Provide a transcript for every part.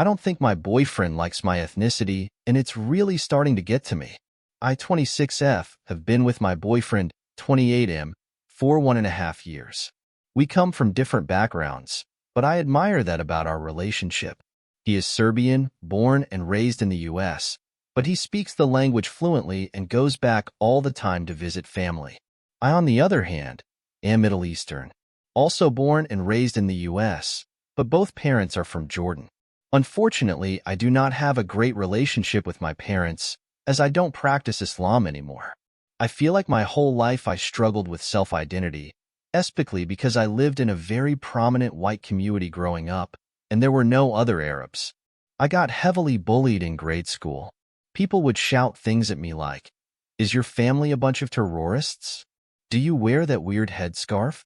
I don't think my boyfriend likes my ethnicity, and it's really starting to get to me. I, 26F, have been with my boyfriend, 28M, for 1.5 years. We come from different backgrounds, but I admire that about our relationship. He is Serbian, born and raised in the US, but he speaks the language fluently and goes back all the time to visit family. I, on the other hand, am Middle Eastern, also born and raised in the US, but both parents are from Jordan. Unfortunately, I do not have a great relationship with my parents, as I don't practice Islam anymore. I feel like my whole life I struggled with self-identity, especially because I lived in a very prominent white community growing up, and there were no other Arabs. I got heavily bullied in grade school. People would shout things at me like, "Is your family a bunch of terrorists? Do you wear that weird headscarf?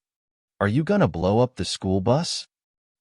Are you gonna blow up the school bus?"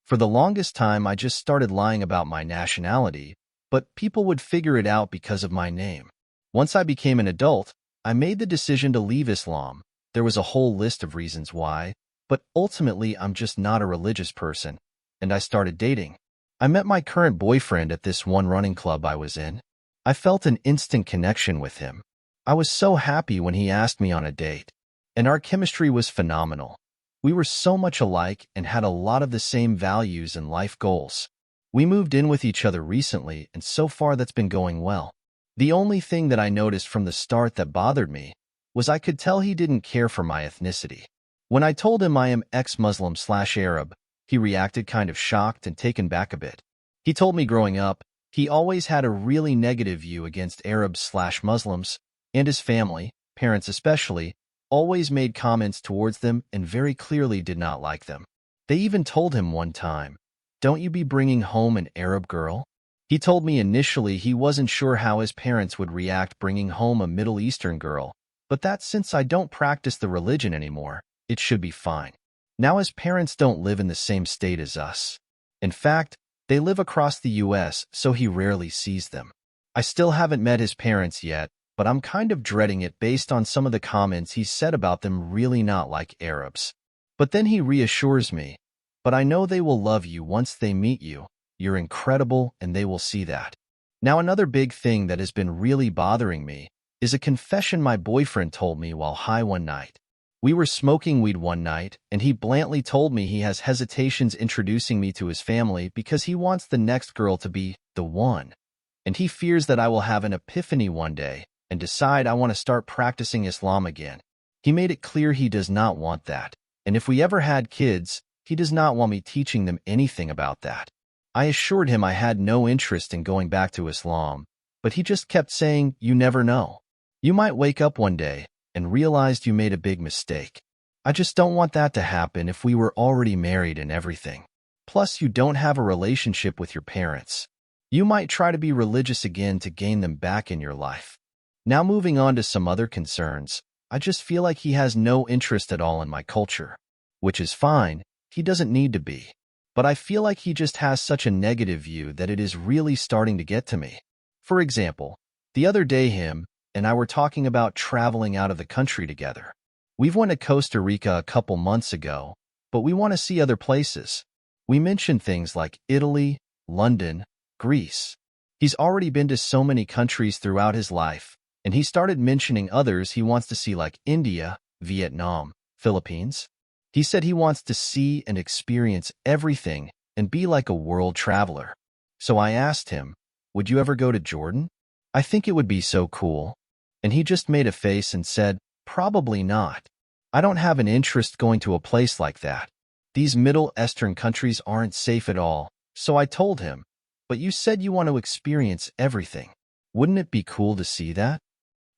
For the longest time, I just started lying about my nationality, but people would figure it out because of my name. Once I became an adult, I made the decision to leave Islam. There was a whole list of reasons why, but ultimately I'm just not a religious person, and I started dating. I met my current boyfriend at this one running club I was in. I felt an instant connection with him. I was so happy when he asked me on a date, and our chemistry was phenomenal. We were so much alike and had a lot of the same values and life goals. We moved in with each other recently, and so far that's been going well. The only thing that I noticed from the start that bothered me was I could tell he didn't care for my ethnicity. When I told him I am ex-Muslim/Arab, he reacted kind of shocked and taken back a bit. He told me growing up, he always had a really negative view against Arabs/Muslims, and his family, parents especially, always made comments towards them and very clearly did not like them. They even told him one time, "Don't you be bringing home an Arab girl?" He told me initially he wasn't sure how his parents would react bringing home a Middle Eastern girl, but that since I don't practice the religion anymore, it should be fine. Now his parents don't live in the same state as us. In fact, they live across the US, so he rarely sees them. I still haven't met his parents yet, but I'm kind of dreading it based on some of the comments he said about them really not like Arabs. But then he reassures me, "But I know they will love you once they meet you. You're incredible and they will see that." Now another big thing that has been really bothering me is a confession my boyfriend told me while high one night. We were smoking weed one night, and he bluntly told me he has hesitations introducing me to his family because he wants the next girl to be the one, and he fears that I will have an epiphany one day and decide I want to start practicing Islam again. He made it clear he does not want that, and if we ever had kids, he does not want me teaching them anything about that. I assured him I had no interest in going back to Islam, but he just kept saying, "You never know. You might wake up one day and realized you made a big mistake." I just don't want that to happen if we were already married and everything. Plus, you don't have a relationship with your parents. You might try to be religious again to gain them back in your life. Now moving on to some other concerns, I just feel like he has no interest at all in my culture, which is fine. He doesn't need to be. But I feel like he just has such a negative view that it is really starting to get to me. For example, the other day him and I were talking about traveling out of the country together. We've went to Costa Rica a couple months ago, but we want to see other places. We mentioned things like Italy, London, Greece. He's already been to so many countries throughout his life, and he started mentioning others he wants to see like India, Vietnam, Philippines. He said he wants to see and experience everything and be like a world traveler. So I asked him, "Would you ever go to Jordan? I think it would be so cool." And he just made a face and said, "Probably not. I don't have an interest going to a place like that. These Middle Eastern countries aren't safe at all." So I told him, "But you said you want to experience everything. Wouldn't it be cool to see that?"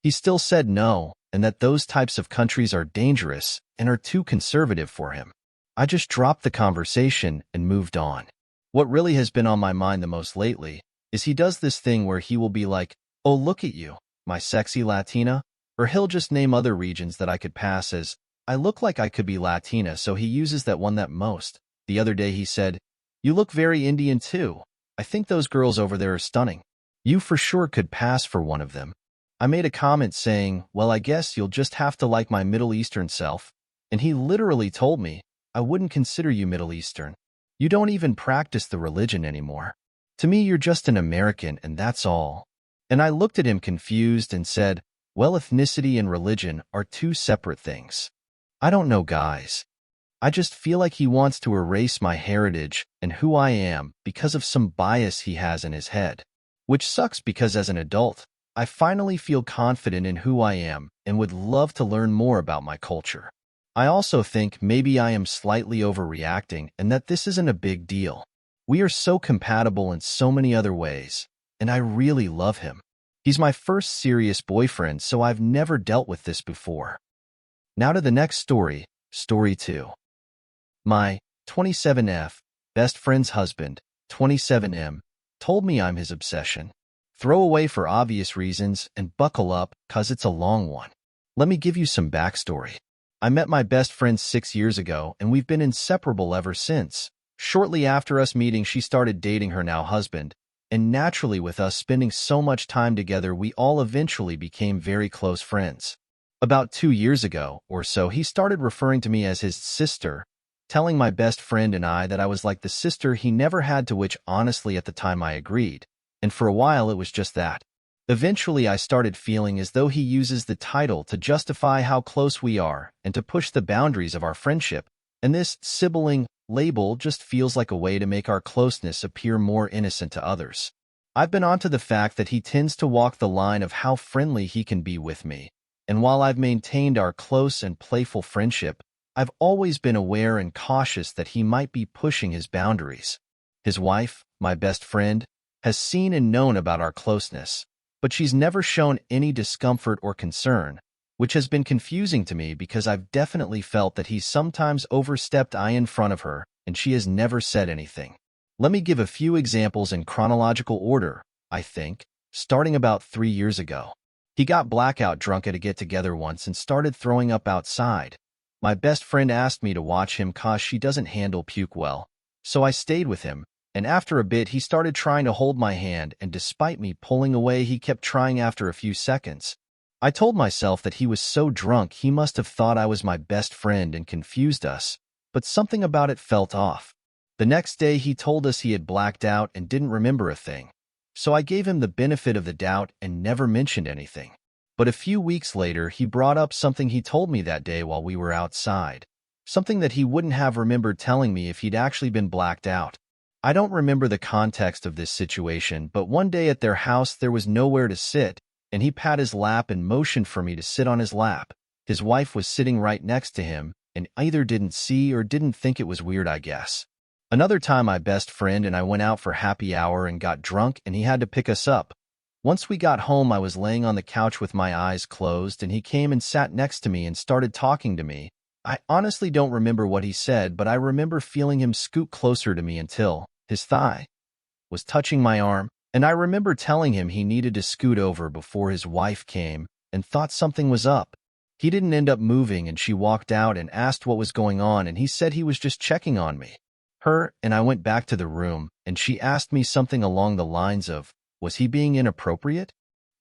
He still said no, and that those types of countries are dangerous and are too conservative for him. I just dropped the conversation and moved on. What really has been on my mind the most lately is he does this thing where he will be like, "Oh, look at you, my sexy Latina," or he'll just name other regions that I could pass as, "I look like I could be Latina," so he uses that one that most. The other day he said, "You look very Indian too. I think those girls over there are stunning. You for sure could pass for one of them." I made a comment saying, "Well, I guess you'll just have to like my Middle Eastern self," and he literally told me, "I wouldn't consider you Middle Eastern. You don't even practice the religion anymore." To me, you're just an American and that's all. And I looked at him confused and said, well, ethnicity and religion are two separate things. I don't know, guys. I just feel like he wants to erase my heritage and who I am because of some bias he has in his head. Which sucks because as an adult, I finally feel confident in who I am and would love to learn more about my culture. I also think maybe I am slightly overreacting and that this isn't a big deal. We are so compatible in so many other ways, and I really love him. He's my first serious boyfriend, so I've never dealt with this before. Now to the next story, story 2. My 27F best friend's husband, 27M, told me I'm his obsession. Throw away for obvious reasons and buckle up, 'cause it's a long one. Let me give you some backstory. I met my best friend 6 years ago, and we've been inseparable ever since. Shortly after us meeting, she started dating her now husband, and naturally with us spending so much time together, we all eventually became very close friends. About 2 years ago or so, he started referring to me as his sister, telling my best friend and I that I was like the sister he never had, to which honestly at the time I agreed, and for a while it was just that. Eventually I started feeling as though he uses the title to justify how close we are and to push the boundaries of our friendship, and this sibling label just feels like a way to make our closeness appear more innocent to others. I've been onto the fact that he tends to walk the line of how friendly he can be with me, and while I've maintained our close and playful friendship, I've always been aware and cautious that he might be pushing his boundaries. His wife, my best friend, has seen and known about our closeness, but she's never shown any discomfort or concern, which has been confusing to me because I've definitely felt that he's sometimes overstepped eye in front of her, and she has never said anything. Let me give a few examples in chronological order, I think, starting about 3 years ago. He got blackout drunk at a get-together once and started throwing up outside. My best friend asked me to watch him 'cause she doesn't handle puke well, so I stayed with him, and after a bit he started trying to hold my hand, and despite me pulling away, he kept trying after a few seconds. I told myself that he was so drunk he must have thought I was my best friend and confused us, but something about it felt off. The next day he told us he had blacked out and didn't remember a thing, so I gave him the benefit of the doubt and never mentioned anything. But a few weeks later he brought up something he told me that day while we were outside, something that he wouldn't have remembered telling me if he'd actually been blacked out. I don't remember the context of this situation, but one day at their house there was nowhere to sit, and he pat his lap and motioned for me to sit on his lap. His wife was sitting right next to him, and either didn't see or didn't think it was weird, I guess. Another time my best friend and I went out for happy hour and got drunk, and he had to pick us up. Once we got home, I was laying on the couch with my eyes closed, and he came and sat next to me and started talking to me. I honestly don't remember what he said, but I remember feeling him scoot closer to me until his thigh was touching my arm, and I remember telling him he needed to scoot over before his wife came and thought something was up. He didn't end up moving, and she walked out and asked what was going on, and he said he was just checking on me. Her and I went back to the room, and she asked me something along the lines of, was he being inappropriate?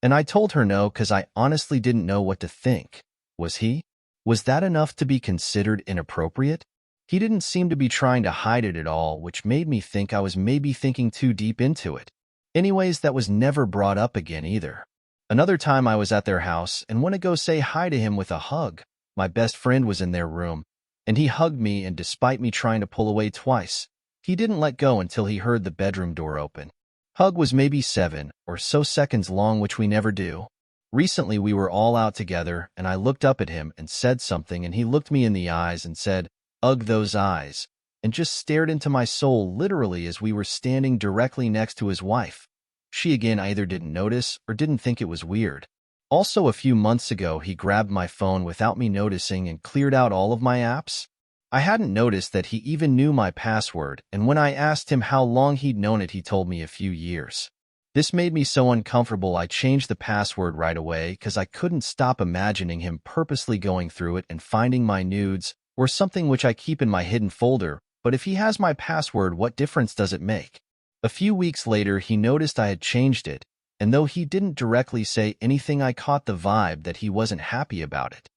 And I told her no, 'cause I honestly didn't know what to think. Was he? Was that enough to be considered inappropriate? He didn't seem to be trying to hide it at all, which made me think I was maybe thinking too deep into it. Anyways, that was never brought up again either. Another time I was at their house and went to go say hi to him with a hug. My best friend was in their room, and he hugged me, and despite me trying to pull away twice, he didn't let go until he heard the bedroom door open. Hug was maybe 7 or so seconds long, which we never do. Recently we were all out together, and I looked up at him and said something, and he looked me in the eyes and said, "Ugh, those eyes," and just stared into my soul literally as we were standing directly next to his wife. She again either didn't notice or didn't think it was weird. Also, a few months ago he grabbed my phone without me noticing and cleared out all of my apps. I hadn't noticed that he even knew my password, and when I asked him how long he'd known it, he told me a few years. This made me so uncomfortable I changed the password right away, because I couldn't stop imagining him purposely going through it and finding my nudes or something, which I keep in my hidden folder. But if he has my password, what difference does it make? A few weeks later he noticed I had changed it, and though he didn't directly say anything, I caught the vibe that he wasn't happy about it.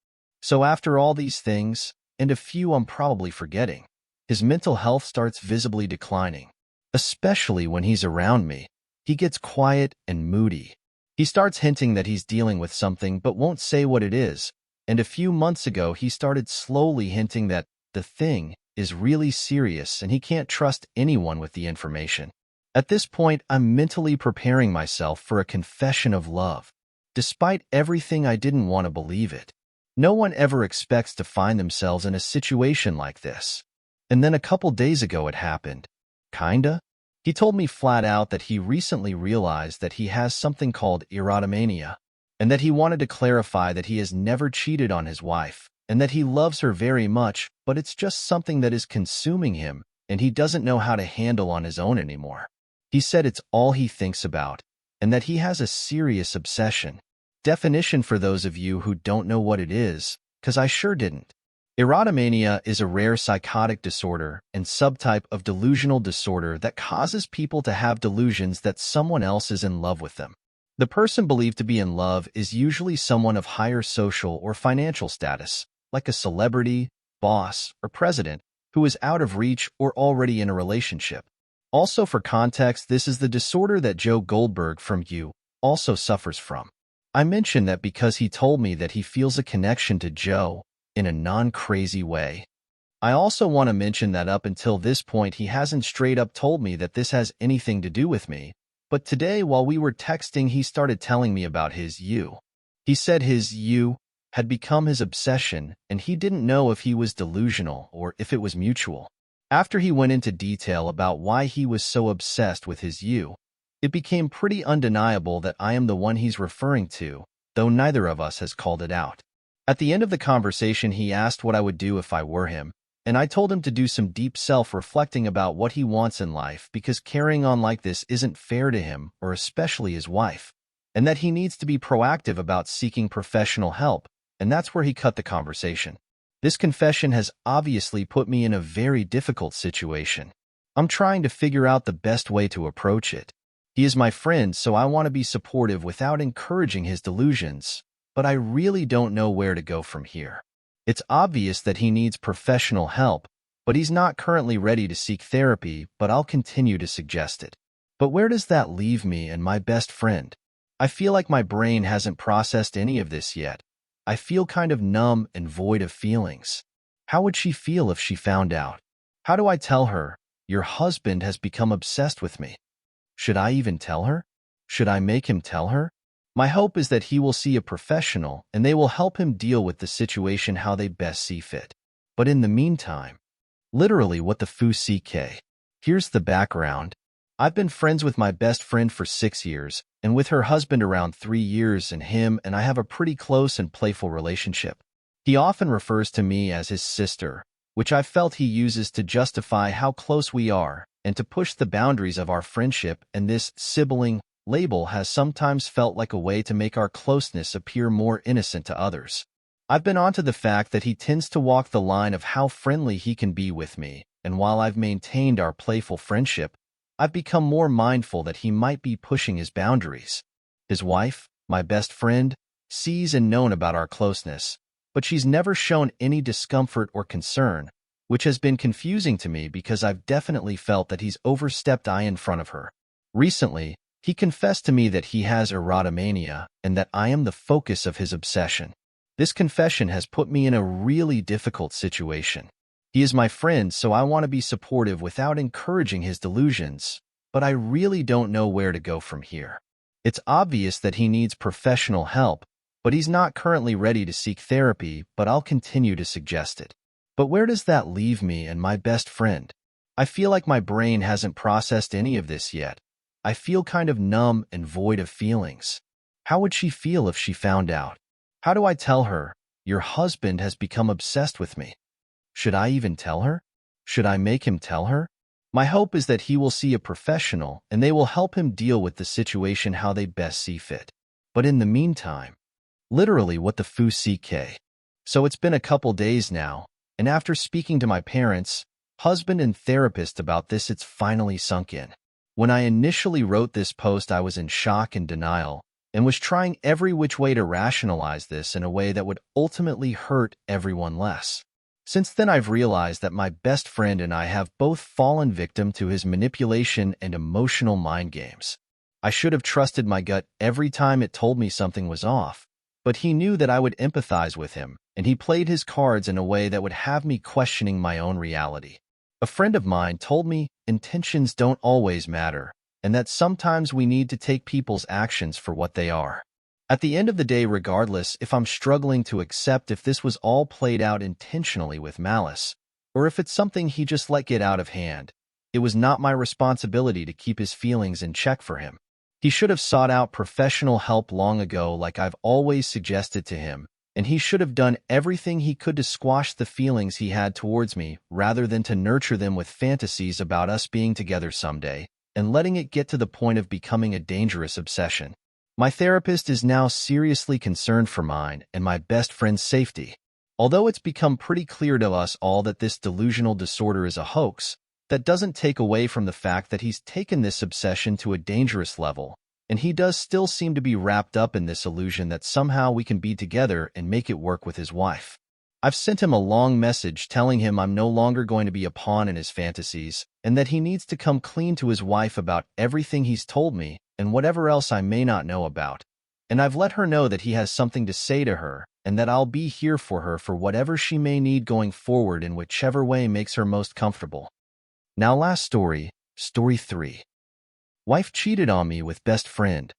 So after all these things, and a few I'm probably forgetting, his mental health starts visibly declining. especially when he's around me. He gets quiet and moody. He starts hinting that he's dealing with something but won't say what it is, and a few months ago he started slowly hinting that the thing is really serious and he can't trust anyone with the information. At this point, I'm mentally preparing myself for a confession of love. Despite everything, I didn't want to believe it. No one ever expects to find themselves in a situation like this. And then a couple days ago it happened. Kinda. He told me flat out that he recently realized that he has something called erotomania, and that he wanted to clarify that he has never cheated on his wife, and that he loves her very much, but it's just something that is consuming him, and he doesn't know how to handle on his own anymore. He said it's all he thinks about, and that he has a serious obsession. Definition for those of you who don't know what it is, because I sure didn't. Erotomania is a rare psychotic disorder and subtype of delusional disorder that causes people to have delusions that someone else is in love with them. The person believed to be in love is usually someone of higher social or financial status, like a celebrity, boss, or president, who is out of reach or already in a relationship. Also, for context, this is the disorder that Joe Goldberg from You also suffers from. I mentioned that because he told me that he feels a connection to Joe in a non-crazy way. I also want to mention that up until this point, he hasn't straight up told me that this has anything to do with me, but today while we were texting, he started telling me about his you. He said his you had become his obsession, and he didn't know if he was delusional or if it was mutual. After he went into detail about why he was so obsessed with his you, it became pretty undeniable that I am the one he's referring to, though neither of us has called it out. At the end of the conversation, he asked what I would do if I were him, and I told him to do some deep self-reflecting about what he wants in life because carrying on like this isn't fair to him or especially his wife, and that he needs to be proactive about seeking professional help, and that's where he cut the conversation. This confession has obviously put me in a very difficult situation. I'm trying to figure out the best way to approach it. He is my friend, so I want to be supportive without encouraging his delusions, but I really don't know where to go from here. It's obvious that he needs professional help, but he's not currently ready to seek therapy, but I'll continue to suggest it. But where does that leave me and my best friend? I feel like my brain hasn't processed any of this yet. I feel kind of numb and void of feelings. How would she feel if she found out? How do I tell her, your husband has become obsessed with me? Should I even tell her? Should I make him tell her? My hope is that he will see a professional and they will help him deal with the situation how they best see fit. But in the meantime, literally what the foo ck. Here's the background. I've been friends with my best friend for 6 years and with her husband around 3 years, and him and I have a pretty close and playful relationship. He often refers to me as his sister, which I felt he uses to justify how close we are and to push the boundaries of our friendship, and this sibling label has sometimes felt like a way to make our closeness appear more innocent to others. I've been onto the fact that he tends to walk the line of how friendly he can be with me, and while I've maintained our playful friendship, I've become more mindful that he might be pushing his boundaries. His wife, my best friend, sees and known about our closeness, but she's never shown any discomfort or concern, which has been confusing to me because I've definitely felt that he's overstepped I in front of her. Recently, he confessed to me that he has erotomania and that I am the focus of his obsession. This confession has put me in a really difficult situation. He is my friend, so I want to be supportive without encouraging his delusions, but I really don't know where to go from here. It's obvious that he needs professional help, but he's not currently ready to seek therapy, but I'll continue to suggest it. But where does that leave me and my best friend? I feel like my brain hasn't processed any of this yet. I feel kind of numb and void of feelings. How would she feel if she found out? How do I tell her, your husband has become obsessed with me? Should I even tell her? Should I make him tell her? My hope is that he will see a professional and they will help him deal with the situation how they best see fit. But in the meantime, literally what the foo ck. So it's been a couple days now, and after speaking to my parents, husband and therapist about this, it's finally sunk in. When I initially wrote this post, I was in shock and denial and was trying every which way to rationalize this in a way that would ultimately hurt everyone less. Since then, I've realized that my best friend and I have both fallen victim to his manipulation and emotional mind games. I should have trusted my gut every time it told me something was off, but he knew that I would empathize with him, and he played his cards in a way that would have me questioning my own reality. A friend of mine told me intentions don't always matter, and that sometimes we need to take people's actions for what they are. At the end of the day, regardless if I'm struggling to accept if this was all played out intentionally with malice, or if it's something he just let get out of hand, it was not my responsibility to keep his feelings in check for him. He should have sought out professional help long ago, like I've always suggested to him, and he should have done everything he could to squash the feelings he had towards me rather than to nurture them with fantasies about us being together someday and letting it get to the point of becoming a dangerous obsession. My therapist is now seriously concerned for mine and my best friend's safety. Although it's become pretty clear to us all that this delusional disorder is a hoax, that doesn't take away from the fact that he's taken this obsession to a dangerous level, and he does still seem to be wrapped up in this illusion that somehow we can be together and make it work with his wife. I've sent him a long message telling him I'm no longer going to be a pawn in his fantasies, and that he needs to come clean to his wife about everything he's told me and whatever else I may not know about. And I've let her know that he has something to say to her, and that I'll be here for her for whatever she may need going forward in whichever way makes her most comfortable. Now, last story, story 3. Wife cheated on me with best friend.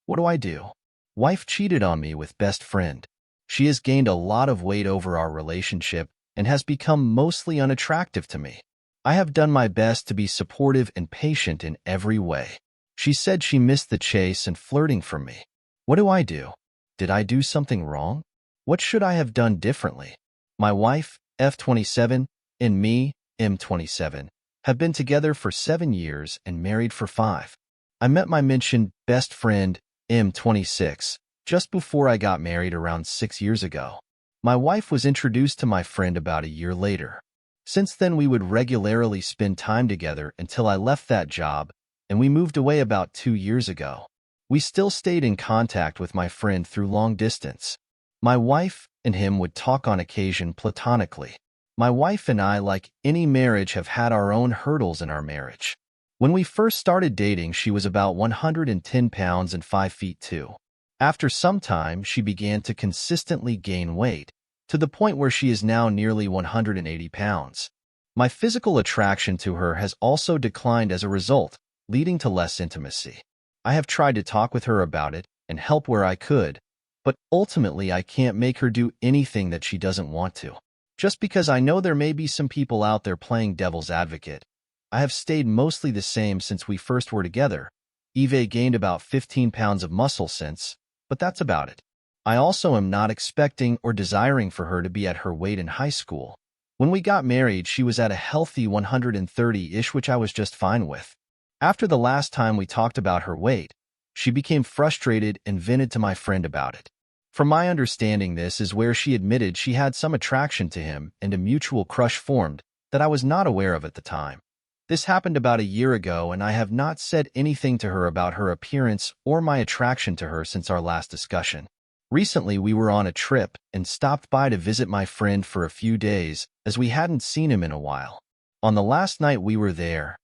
What do I do? Wife cheated on me with best friend. She has gained a lot of weight over our relationship and has become mostly unattractive to me. I have done my best to be supportive and patient in every way. She said she missed the chase and flirting from me. What do I do? Did I do something wrong? What should I have done differently? My wife, F27, and me, M27, have been together for 7 years and married for 5. I met my mentioned best friend, M26, just before I got married around 6 years ago. My wife was introduced to my friend about a year later. Since then, we would regularly spend time together until I left that job, and we moved away about 2 years ago. We still stayed in contact with my friend through long distance. My wife and him would talk on occasion platonically. My wife and I, like any marriage, have had our own hurdles in our marriage. When we first started dating, she was about 110 pounds and 5 feet 2. After some time, she began to consistently gain weight, to the point where she is now nearly 180 pounds. My physical attraction to her has also declined as a result, leading to less intimacy. I have tried to talk with her about it and help where I could, but ultimately I can't make her do anything that she doesn't want to. Just because I know there may be some people out there playing devil's advocate, I have stayed mostly the same since we first were together. Eve gained about 15 pounds of muscle since, but that's about it. I also am not expecting or desiring for her to be at her weight in high school. When we got married, she was at a healthy 130-ish, which I was just fine with. After the last time we talked about her weight, she became frustrated and vented to my friend about it. From my understanding, this is where she admitted she had some attraction to him and a mutual crush formed that I was not aware of at the time. This happened about a year ago, and I have not said anything to her about her appearance or my attraction to her since our last discussion. Recently, we were on a trip and stopped by to visit my friend for a few days, as we hadn't seen him in a while. On the last night we were there,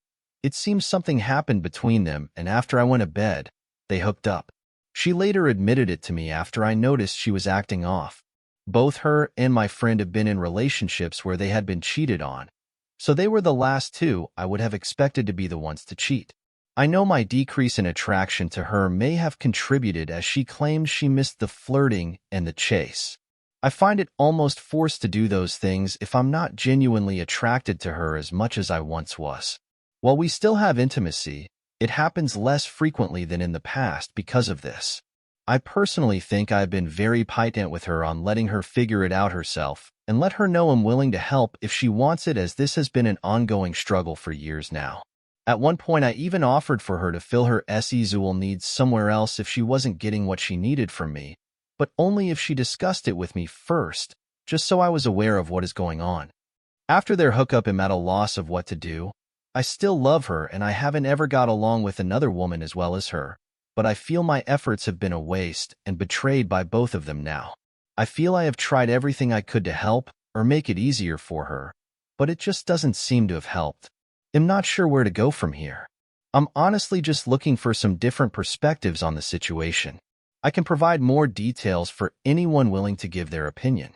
it seems something happened between them, and after I went to bed, they hooked up. She later admitted it to me after I noticed she was acting off. Both her and my friend have been in relationships where they had been cheated on, so they were the last two I would have expected to be the ones to cheat. I know my decrease in attraction to her may have contributed, as she claims she missed the flirting and the chase. I find it almost forced to do those things if I'm not genuinely attracted to her as much as I once was. While we still have intimacy, it happens less frequently than in the past because of this. I personally think I've been very patient with her on letting her figure it out herself and let her know I'm willing to help if she wants it, as this has been an ongoing struggle for years now. At one point, I even offered for her to fill her sexual needs somewhere else if she wasn't getting what she needed from me, but only if she discussed it with me first, just so I was aware of what is going on. After their hookup, I'm at a loss of what to do. I still love her, and I haven't ever got along with another woman as well as her, but I feel my efforts have been a waste and betrayed by both of them now. I feel I have tried everything I could to help, or make it easier for her, but it just doesn't seem to have helped. I'm not sure where to go from here. I'm honestly just looking for some different perspectives on the situation. I can provide more details for anyone willing to give their opinion.